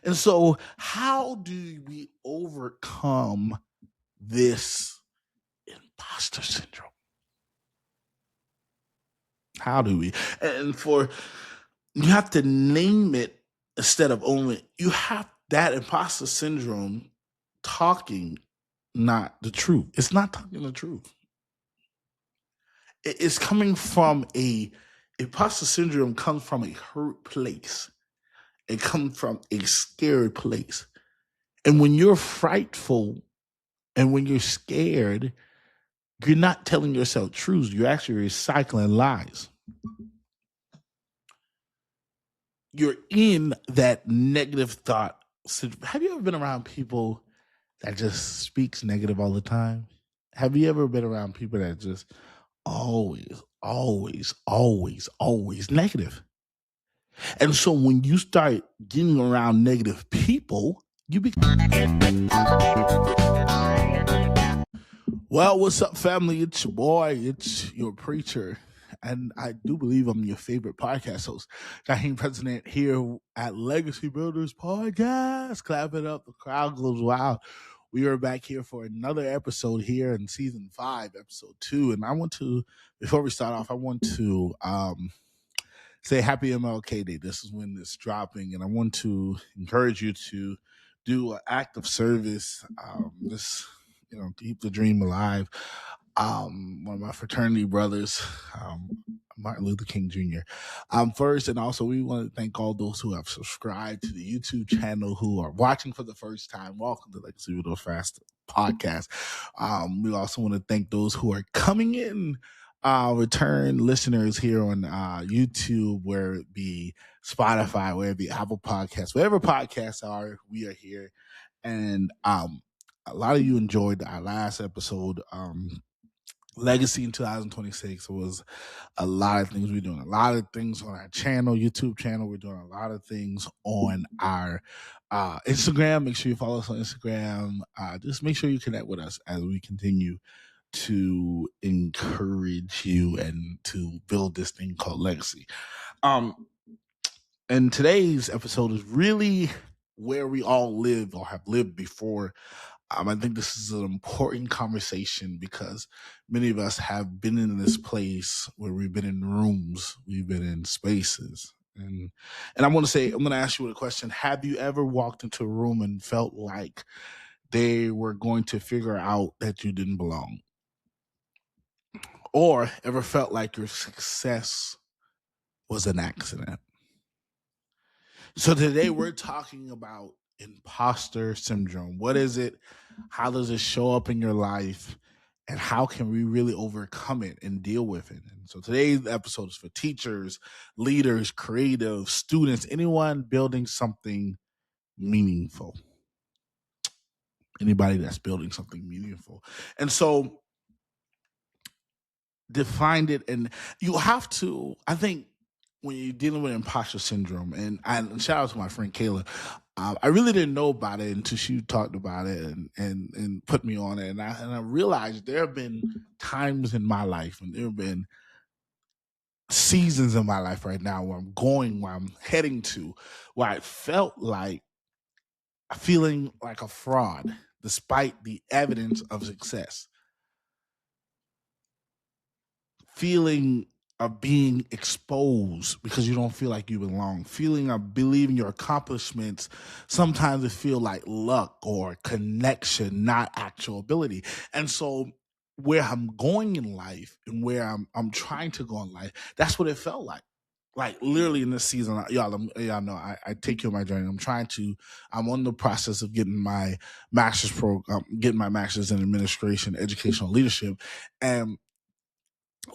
And so, how do we overcome this imposter syndrome? How do we? And for you have to name it instead of owning it. You have that imposter syndrome talking not the truth. It's not talking the truth. It's coming from a imposter syndrome comes from a hurt place. It comes from a scary place. And when you're frightful and when you're scared, you're not telling yourself truths. You're actually recycling lies. You're in that negative thought. Have you ever been around people that just speaks negative all the time? Have you ever been around people that just always negative? And so when you start getting around negative people, you become. Well, what's up, family? It's your boy, it's your preacher. And I do believe I'm your favorite podcast host, Jaheim President, here at Legacy Builders Podcast. Clap it up, the crowd goes wild. We are back here for another episode here in season 5, episode 2. And I want to, before we start off, I want to say happy MLK Day. This is when it's dropping. And I want to encourage you to do an act of service. Keep the dream alive. One of my fraternity brothers, Martin Luther King Jr. First, and also we want to thank all those who have subscribed to the YouTube channel, who are watching for the first time. Welcome to Legacy Builders Fast podcast. We also want to thank those who are coming in, return listeners here on YouTube, where it be Spotify, where it be Apple Podcasts, wherever podcasts are, we are here. And a lot of you enjoyed our last episode, Legacy in 2026. It was a lot of things. We're doing a lot of things on our channel, YouTube channel. We're doing a lot of things on our Instagram. Make sure you follow us on Instagram. Just make sure you connect with us as we continue to encourage you and to build this thing called Legacy. And today's episode is really where we all live or have lived before. I think this is an important conversation because many of us have been in this place where we've been in rooms, we've been in spaces. And I'm going to ask you a question. Have you ever walked into a room and felt like they were going to figure out that you didn't belong? Or ever felt like your success was an accident? So today we're talking about imposter syndrome. What is it? How does it show up in your life? And how can we really overcome it and deal with it? And so today's episode is for teachers, leaders, creatives, students, anyone building something meaningful. Anybody that's building something meaningful. And so define it, and you have to, I think, when you're dealing with imposter syndrome, and shout out to my friend Kayla, I really didn't know about it until she talked about it and put me on it, and I realized there have been times in my life, and there have been seasons in my life right now where I'm heading to, where I felt like feeling like a fraud despite the evidence of success. Feeling of being exposed because you don't feel like you belong. Feeling of believing your accomplishments, sometimes it feel like luck or connection, not actual ability. And so where I'm going in life and where I'm trying to go in life, that's what it felt like. Like literally in this season, y'all know I take you on my journey. I'm on the process of getting my master's program, getting my master's in administration, educational leadership. And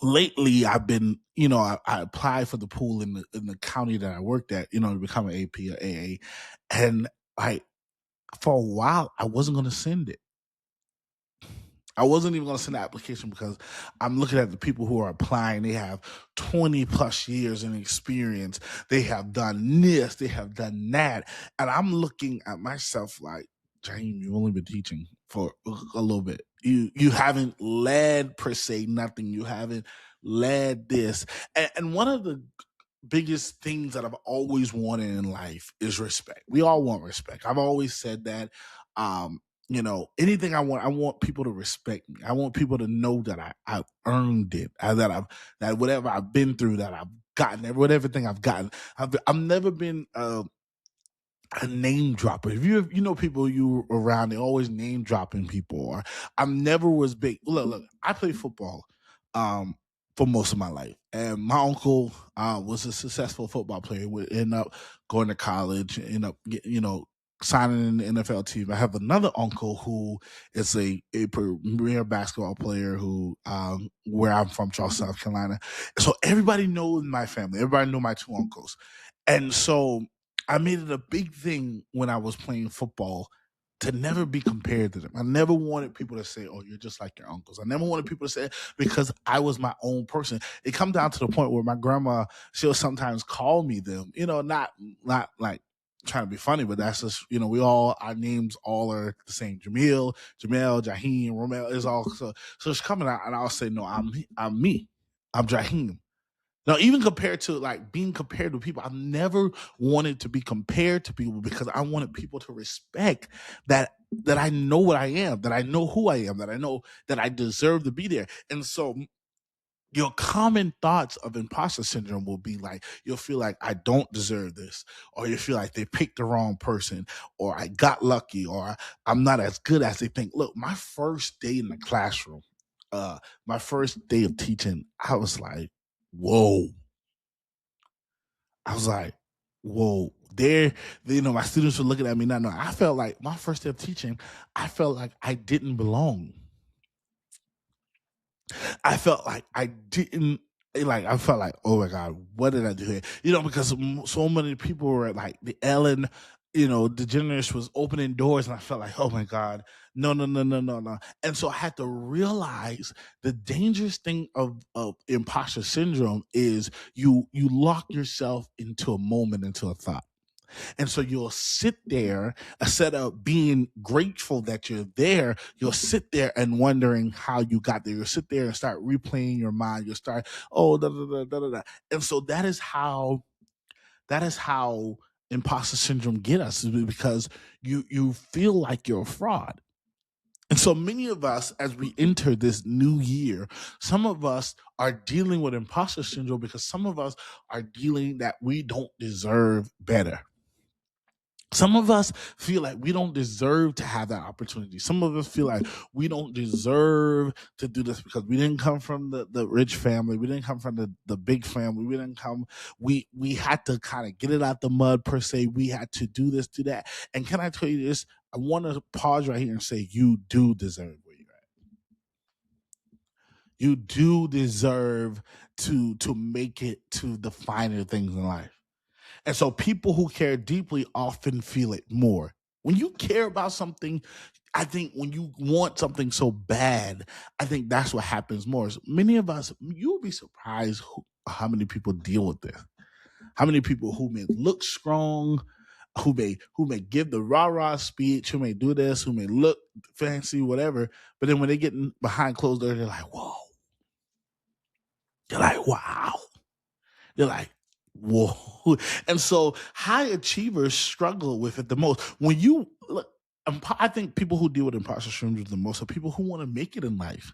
lately I've been, I applied for the pool in the county that I worked at, to become an AP or AA. And for a while, I wasn't going to send it. I wasn't even going to send the application because I'm looking at the people who are applying. They have 20 plus years in experience. They have done this, they have done that. And I'm looking at myself like, James, you've only been teaching for a little bit. You haven't led per se nothing. You haven't led this. And one of the biggest things that I've always wanted in life is respect. We all want respect. I've always said that. Um, anything I want people to respect me. I want people to know that I've earned it, that whatever I've been through, that I've gotten, whatever thing I've gotten. I've never been a name dropper. If you know people you around, they always name dropping people. Or I never was big. Look, I played football for most of my life, and my uncle was a successful football player. Would end up going to college, end up signing in the NFL team. I have another uncle who is a premier basketball player who where I'm from, Charleston, South Carolina. So everybody knows my family. Everybody know my two uncles, and so I made it a big thing when I was playing football to never be compared to them. I never wanted people to say, "Oh, you're just like your uncles." I never wanted people to say it because I was my own person. It come down to the point where my grandma, she'll sometimes call me them. Not like trying to be funny, but that's just we all our names all are the same. Jamel, Jaheem, Romel is all so it's coming out, and I'll say, "No, I'm me. I'm Jaheem." Now, even compared to like being compared to people, I've never wanted to be compared to people because I wanted people to respect that I know what I am, that I know who I am, that I know that I deserve to be there. And so your common thoughts of imposter syndrome will be like, you'll feel like I don't deserve this, or you feel like they picked the wrong person, or I got lucky, or I'm not as good as they think. Look, my first day in the classroom, my first day of teaching, I was like, whoa. I was like, whoa, my students were looking at me. No, I felt like my first day of teaching, I felt like I didn't belong. I felt like I didn't I felt like, oh my God, what did I do here? Because so many people were like the Ellen, DeGeneres was opening doors, and I felt like, oh my God, no, no, no, no, no, no. And so I had to realize the dangerous thing of imposter syndrome is you lock yourself into a moment, into a thought. And so you'll sit there, instead of being grateful that you're there, you'll sit there and wondering how you got there. You'll sit there and start replaying your mind. You'll start, oh, da, da, da, da, da, da. And so that is how imposter syndrome get us, because you feel like you're a fraud. And so many of us, as we enter this new year, some of us are dealing with imposter syndrome because some of us are dealing that we don't deserve better. Some of us feel like we don't deserve to have that opportunity. Some of us feel like we don't deserve to do this because we didn't come from the rich family. We didn't come from the big family. We had to kind of get it out the mud, per se. We had to do this, do that. And can I tell you this? I want to pause right here and say, you do deserve where you're at. You do deserve to make it to the finer things in life. And so people who care deeply often feel it more. When you care about something, I think when you want something so bad, I think that's what happens more. So many of us, you'll be surprised how many people deal with this. How many people who may look strong, who may give the rah-rah speech, who may do this, who may look fancy, whatever, but then when they get behind closed doors, they're like, whoa. They're like, wow. They're like, whoa. And so high achievers struggle with it the most. When you look, I think people who deal with imposter syndrome the most are people who want to make it in life.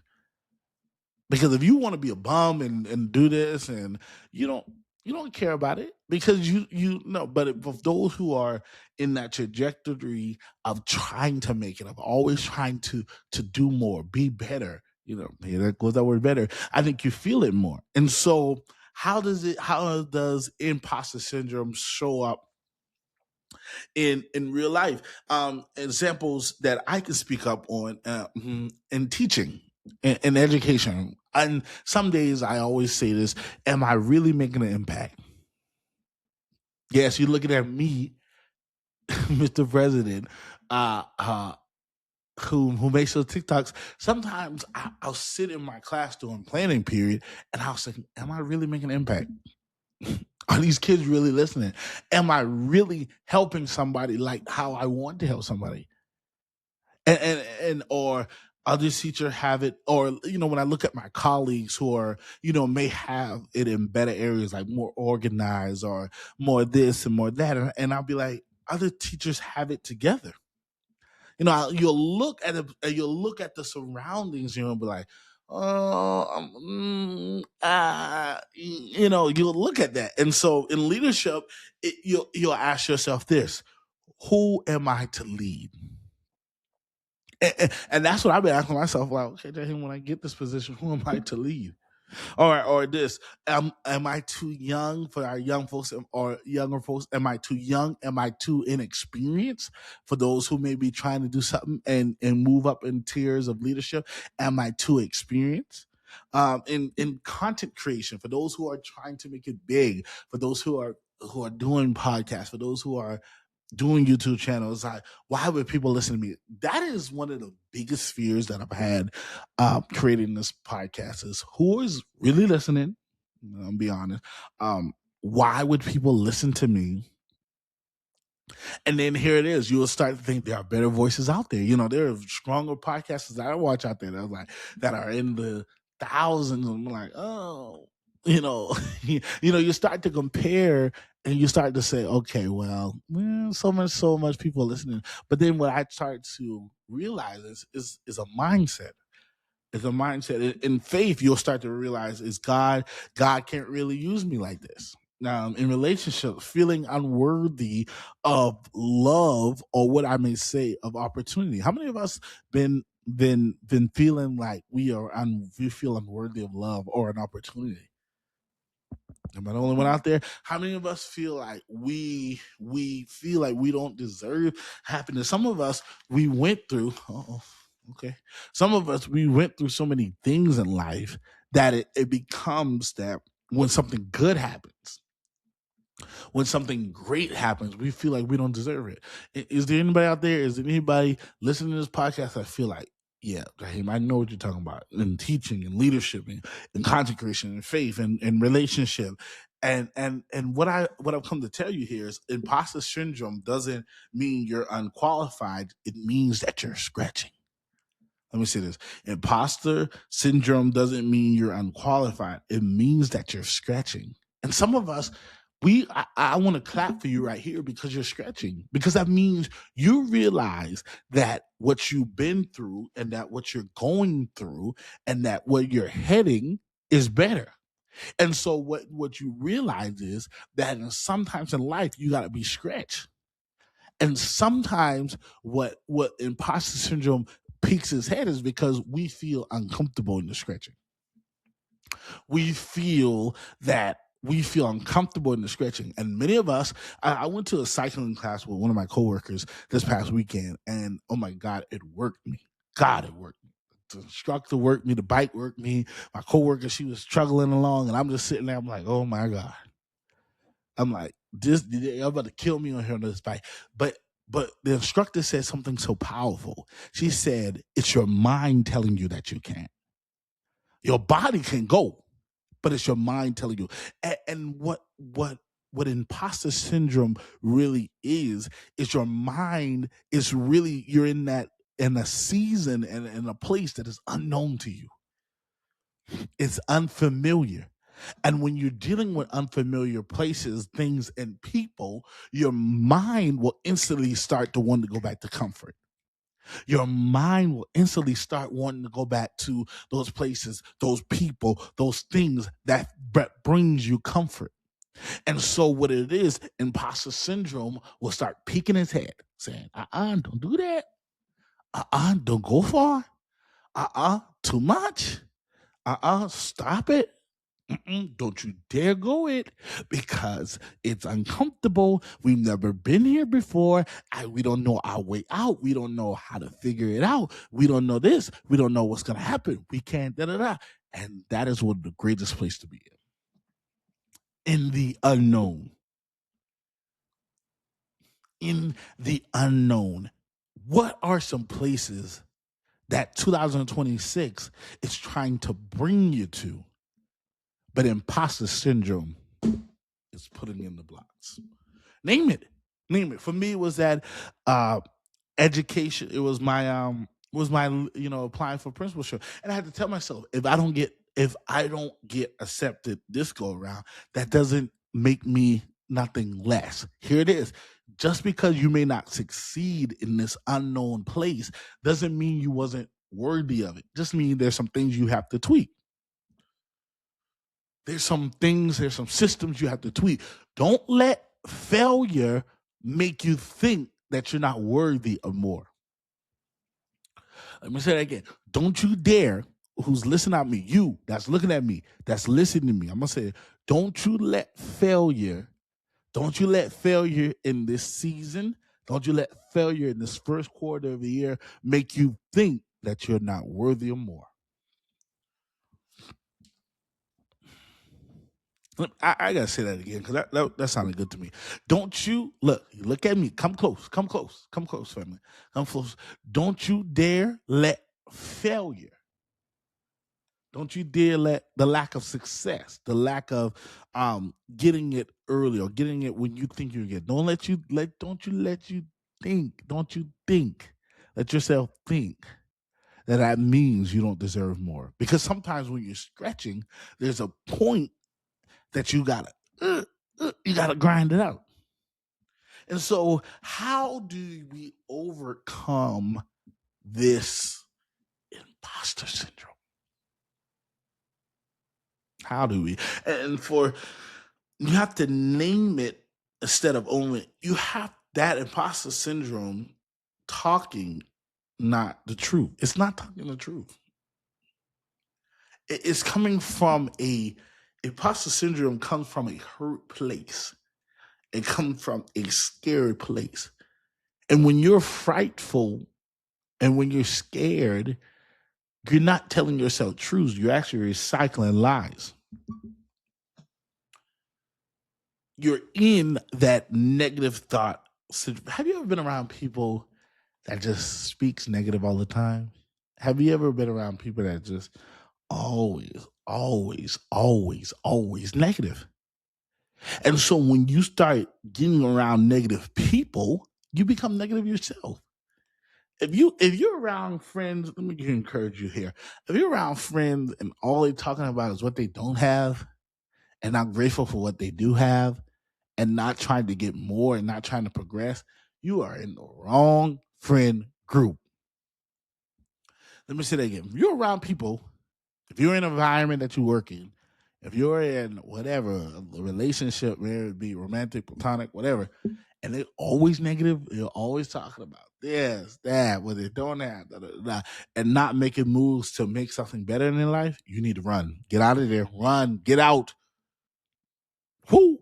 Because if you want to be a bum and do this, and you don't care about it, because you know, but for those who are in that trajectory of trying to make it, of always trying to do more, be better, there goes that word better. I think you feel it more. And so how does imposter syndrome show up in real life? Examples that I can speak up on in teaching, in education. And some days I always say this: am I really making an impact? Yes, you're looking at me, Mr. President, uh, uh, who makes those TikToks. Sometimes I'll sit in my class during planning period, and I'll say, am I really making an impact? Are these kids really listening? Am I really helping somebody like how I want to help somebody? And or other teachers have it, or when I look at my colleagues who are may have it in better areas, like more organized or more this and more that, and I'll be like, other teachers have it together. You'll look at it, and you'll look at the surroundings, and be like, oh, you'll look at that. And so in leadership, you'll ask yourself this: who am I to lead? And that's what I've been asking myself. Like, okay, Jaheim, when I get this position, who am I to lead? Or this, am I too young for our young folks or younger folks? Am I too young? Am I too inexperienced for those who may be trying to do something and move up in tiers of leadership? Am I too experienced? In content creation, for those who are trying to make it big, for those who are doing podcasts, for those who are doing YouTube channels, why would people listen to me? That is one of the biggest fears that I've had creating this podcast, is who is really listening. I'll be honest. Why would people listen to me? And then here it is. You'll start to think there are better voices out there. There are stronger podcasters that I watch out there that are in the thousands. And I'm like, oh, you start to compare, and you start to say, okay, well, so much people listening. But then what I start to realize is a mindset. It's a mindset. In faith, you'll start to realize is God can't really use me like this. Now, in relationships, feeling unworthy of love, or what I may say, of opportunity. How many of us been feeling like we feel unworthy of love or an opportunity? Am I the only one out there? How many of us feel like we feel like we don't deserve happiness? Some of us, we went through. Okay. Some of us, we went through so many things in life that it becomes that when something good happens, when something great happens, we feel like we don't deserve it. Is there anybody out there? Is there anybody listening to this podcast that feel like, yeah, Raheem, I know what you're talking about in teaching and leadership and content creation and faith and relationship. And what I've come to tell you here is imposter syndrome doesn't mean you're unqualified. It means that you're scratching. Let me say this. Imposter syndrome doesn't mean you're unqualified. It means that you're scratching. And some of us, I want to clap for you right here, because you're stretching, because that means you realize that what you've been through, and that what you're going through, and that where you're heading is better. And so what you realize is that sometimes in life you got to be stretched. And sometimes what imposter syndrome peaks his head is because we feel uncomfortable in the stretching. We feel uncomfortable in the stretching. And many of us, I went to a cycling class with one of my coworkers this past weekend, and oh my God, it worked me. God, it worked me. The instructor worked me, the bike worked me. My coworker, she was struggling along, and I'm just sitting there, I'm like, oh my God. I'm like, they're about to kill me on here on this bike. But the instructor said something so powerful. She said, it's your mind telling you that you can't. Your body can go, but it's your mind telling you. And what imposter syndrome really is your mind is really, you're in a season and in a place that is unknown to you. It's unfamiliar. And when you're dealing with unfamiliar places, things, and people, your mind will instantly start to want to go back to comfort. Your mind will instantly start wanting to go back to those places, those people, those things that brings you comfort. And so what it is, imposter syndrome will start peeking his head, saying, don't do that. Don't go far. Too much. Stop it. Don't you dare go it, because it's uncomfortable. We've never been here before. We don't know our way out. We don't know how to figure it out. We don't know this. We don't know what's going to happen. We can't, da-da-da. And that is one of the greatest place to be in the unknown. In the unknown. What are some places that 2026 is trying to bring you to, but imposter syndrome is putting in the blocks? Name it. For me, it was that education. It was my was my applying for principalship, and I had to tell myself if I don't get accepted this go around, that doesn't make me nothing less. Here it is. Just because you may not succeed in this unknown place doesn't mean you wasn't worthy of it. Just mean there's some things you have to tweak. There's some systems you have to tweak. Don't let failure make you think that you're not worthy of more. Let me say that again. Don't you dare, who's listening at me, you that's looking at me, that's listening to me. I'm gonna say it. Don't you let failure in this season, don't you let failure in this first quarter of the year make you think that you're not worthy of more. I gotta say that again because that sounded good to me. Don't you look at me, come close, family, come close. Don't you dare let failure, don't you dare let the lack of success, the lack of getting it early or getting it when you think you get. Don't you think, let yourself think that means you don't deserve more. Because sometimes when you're stretching, there's a point that you gotta grind it out. And so, how do we overcome this imposter syndrome? How do we? And for you have to name it instead of own it. You have that imposter syndrome talking not the truth. It's not talking the truth. It's coming from a imposter syndrome comes from a hurt place. It comes from a scary place. And when you're frightful and when you're scared, you're not telling yourself truths. You're actually recycling lies. You're in that negative thought. Have you ever been around people that just speaks negative all the time? Have you ever been around people that just always negative? And so when you start getting around negative people, you become negative yourself. If you're around friends, let me encourage you here. If you're around friends and all they're talking about is what they don't have and not grateful for what they do have and not trying to get more and not trying to progress, you are in the wrong friend group. Let me say that again. If you're around people, if you're in an environment that you work in, if you're in whatever, a relationship, whether it be romantic, platonic, whatever, and they're always negative, they're always talking about this, that, what they're doing that, and not making moves to make something better in their life, you need to run. Get out of there. Run. Get out. Who?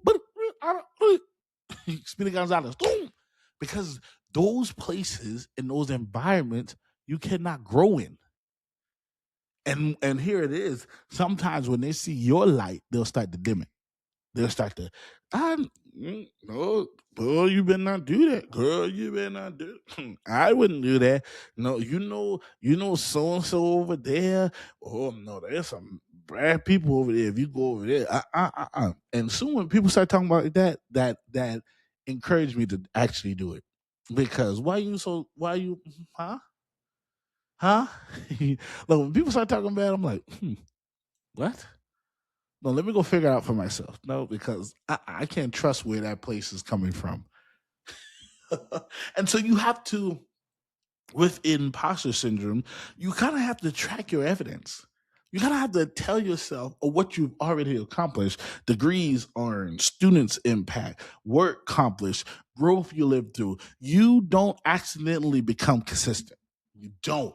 Speedy Gonzalez. Because those places and those environments you cannot grow in. And here it is. Sometimes when they see your light, they'll start to dim it. They'll start to, no, girl, you better not do that. Girl, you better not do it. I wouldn't do that. No, so and so over there. Oh no, there's some bad people over there. If you go over there, And soon when people start talking about that encouraged me to actually do it. Because huh? Huh? Like when people start talking bad, I'm like, what? No, let me go figure it out for myself. No, because I can't trust where that place is coming from. And so you have to, with imposter syndrome, you kind of have to track your evidence. You kind of have to tell yourself what you've already accomplished, degrees earned, students impact, work accomplished, growth you lived through. You don't accidentally become consistent. You don't.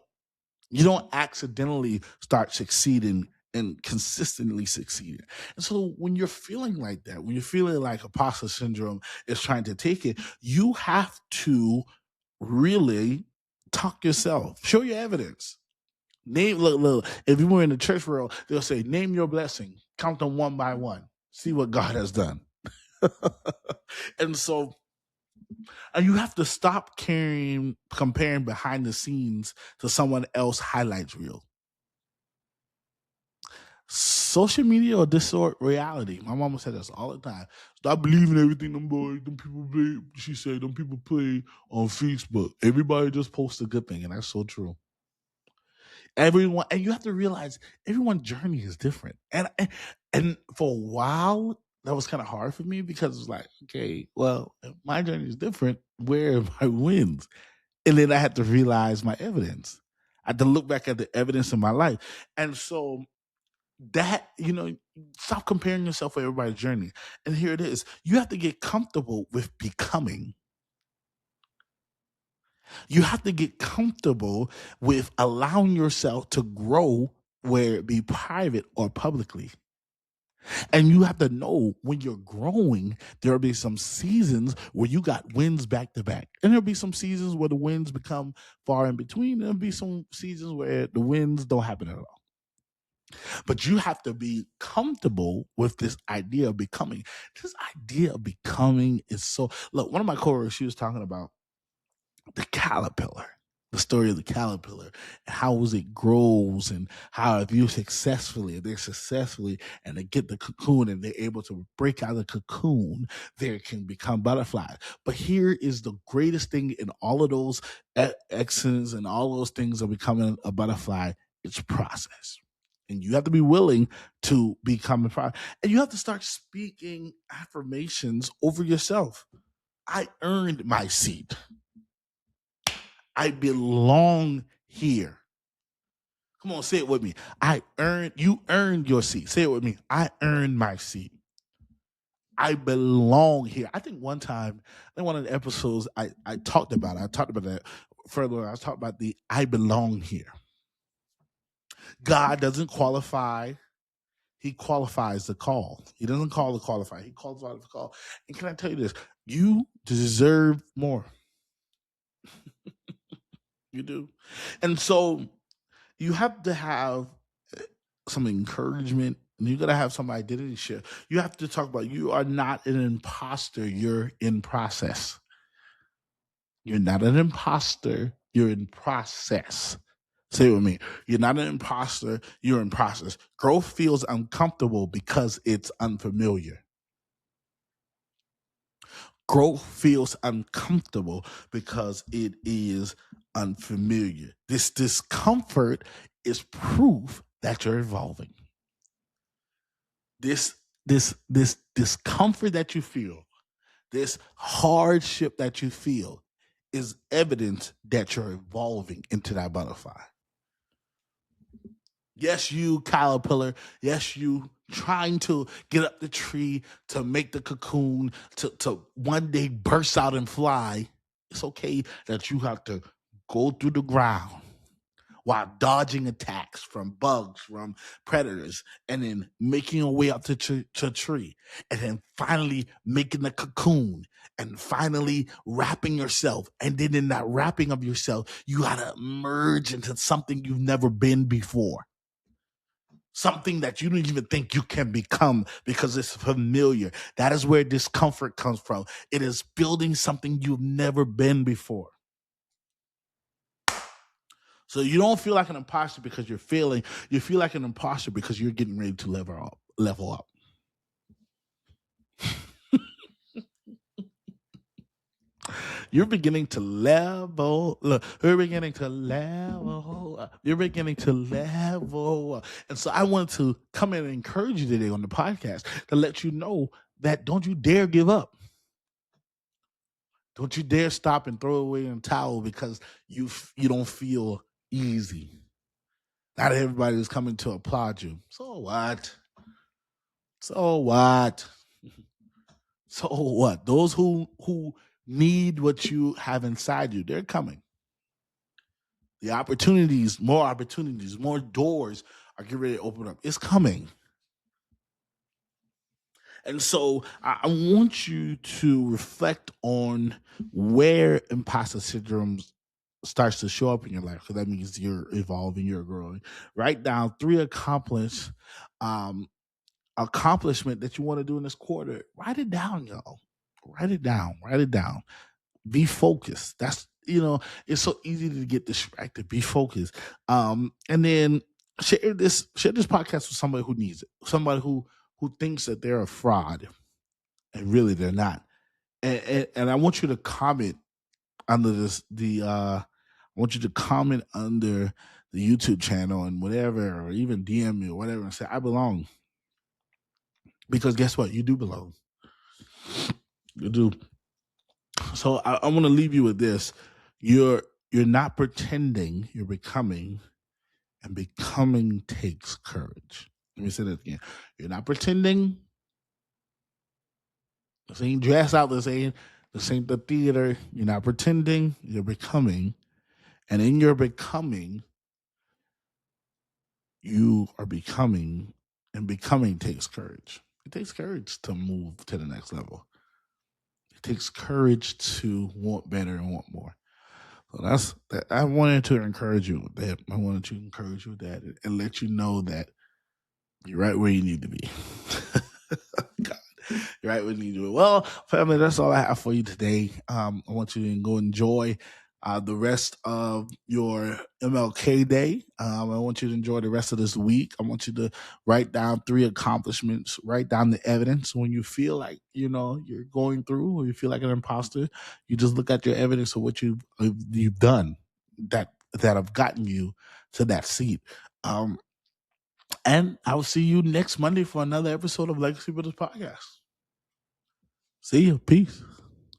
You don't accidentally start succeeding and consistently succeeding. And so when you're feeling like that, when you're feeling like imposter syndrome is trying to take it, you have to really talk yourself. Show your evidence. Look. If you were in the church world, they'll say, name your blessing, count them one by one, see what God has done. And so, and you have to stop comparing behind the scenes to someone else highlights reel. Social media or distort reality. My mama said this all the time. Stop believing everything them boys, them people play. She said them people play on Facebook. Everybody just posts a good thing, and that's so true. Everyone, and you have to realize everyone's journey is different. And for a while, that was kind of hard for me because it's like, okay, well, if my journey is different. Where are my wins? And then I had to realize my evidence. I had to look back at the evidence in my life. And so that, stop comparing yourself with everybody's journey. And here it is. You have to get comfortable with becoming. You have to get comfortable with allowing yourself to grow, where it be private or publicly. And you have to know when you're growing, there'll be some seasons where you got wins back to back. And there'll be some seasons where the wins become far in between. And there'll be some seasons where the wins don't happen at all. But you have to be comfortable with this idea of becoming. This idea of becoming is so. Look, one of my coworkers, she was talking about the caterpillar, the story of the caterpillar, and how as it grows, and how if they're successfully, and they get the cocoon and they're able to break out of the cocoon, they can become butterflies. But here is the greatest thing in all of those excellence and all those things of becoming a butterfly. It's process. And you have to be willing to become a product. And you have to start speaking affirmations over yourself. I earned my seat. I belong here. Come on, say it with me. You earned your seat. Say it with me. I earned my seat. I belong here. I think one time, in one of the episodes, I talked about that further. I was talking about the I belong here. God doesn't qualify. He qualifies the call. He doesn't call the qualify. He qualifies the call. And can I tell you this? You deserve more. You do. And so you have to have some encouragement, and you got to have some identity shift. You have to talk about you are not an imposter. You're in process. You're not an imposter. You're in process. Say it with me. You're not an imposter. You're in process. Growth feels uncomfortable because it's unfamiliar. Growth feels uncomfortable because it is unfamiliar. This discomfort is proof that you're evolving. This discomfort that you feel, this hardship that you feel, is evidence that you're evolving into that butterfly. Yes, you caterpillar. Yes, you trying to get up the tree to make the cocoon to one day burst out and fly. It's okay that you have to go through the ground while dodging attacks from bugs, from predators, and then making your way up to tree, and then finally making the cocoon, and finally wrapping yourself. And then in that wrapping of yourself, you gotta merge into something you've never been before. Something that you don't even think you can become because it's familiar. That is where discomfort comes from. It is building something you've never been before. So you don't feel like an imposter because you're failing. You feel like an imposter because you're getting ready to level up. You're beginning to level. Look, you're beginning to level. You're beginning to level. And so I wanted to come in and encourage you today on the podcast to let you know that don't you dare give up. Don't you dare stop and throw away in the towel because you don't feel easy. Not everybody is coming to applaud you. So what? So what? So what? Those who need what you have inside you, they're coming. The opportunities, more doors are getting ready to open up. It's coming. And so I want you to reflect on where imposter syndrome starts to show up in your life, because that means you're evolving, you're growing. Write down 3 accomplishment that you want to do in this quarter. Write it down, y'all. Write it down. Be focused. That's, it's so easy to get distracted. Be focused. And then share this podcast with somebody who needs it. Somebody who thinks that they're a fraud and really they're not. And I want you to comment under I want you to comment under the YouTube channel and whatever, or even DM me or whatever and say, I belong. Because guess what? You do belong. You do. So I want to leave you with this. You're not pretending, you're becoming, and becoming takes courage. Let me say that again. You're not pretending. This ain't dress out. This ain't the theater. You're not pretending. You're becoming. And in your becoming, you are becoming, and becoming takes courage. It takes courage to move to the next level. It takes courage to want better and want more. So that's that. I wanted to encourage you with that. I wanted to encourage you with that and let you know that you're right where you need to be. God, you're right where you need to be. Well, family, that's all I have for you today. I want you to go enjoy the rest of your MLK Day. I want you to enjoy the rest of this week. I want you to write down 3 accomplishments, write down the evidence. When you feel like, you're going through, or you feel like an imposter, you just look at your evidence of what you've done that have gotten you to that seat. And I will see you next Monday for another episode of Legacy Builders Podcast. See you. Peace.